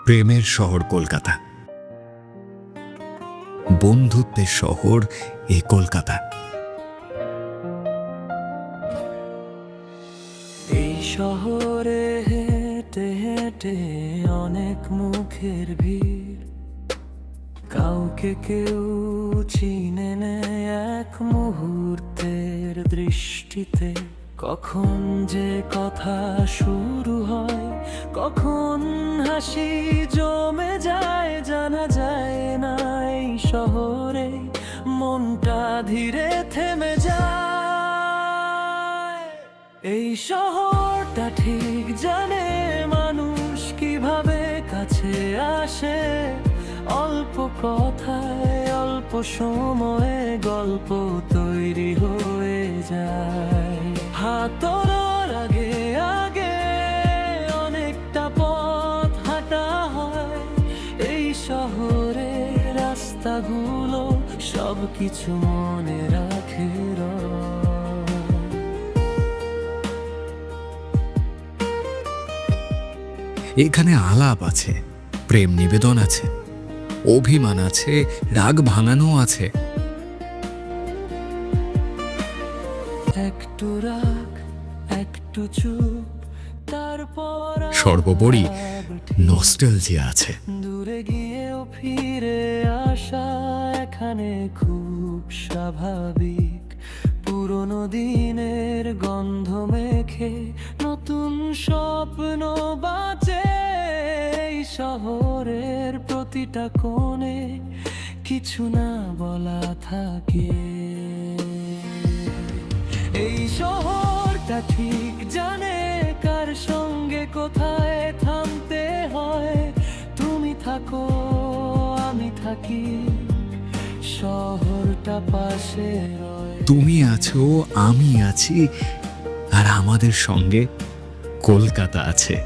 প্রেমের শহর কলকাতা, বন্ধুত্বের শহর এই কলকাতা। এই শহরে হেঁটে হেঁটে অনেক মুখের ভিড়, কাউকে কেউ চিনে নেয় এক মুহূর্তের দৃষ্টিতে। কখন যে কথা শুরু হয়, কখন হাসি জমে যায়, জানা যায় না। এই শহরে মনটা ধীরে থেমে যায়। এই শহরটা ঠিক জানে মানুষ কিভাবে কাছে আসে। অল্প কথায় অল্প সময়ে গল্প তৈরি হয়ে যায়। হাতর আগে আগে অনেকটা পথ হাঁটা হয়। এই শহরে রাস্তাগুলো সবকিছু মনে রাখে। এখানে আলাপ আছে, প্রেম নিবেদন আছে, অভিমান আছে, রাগ ভাঙানো আছে। একটু রাগ, একটু চুপ, তারপর সর্বোপরি নস্টালজিয়া আছে। দূরে গিয়েও ফিরে আসা এখানে খুব স্বাভাবিক। পুরনো দিনের গন্ধ মেখে নতুন স্বপ্ন বাঁচে। এই শহরের প্রতিটা কোণে কিছু না বলা থাকে। এই শহরটা ঠিক জানে কার সঙ্গে কোথায় থামতে হয়। তুমি থাকো, আমি থাকি, শহরটা পাশে রয়। তুমি আছো, আমি আছি, আর আমাদের সঙ্গে কলকাতা আছে।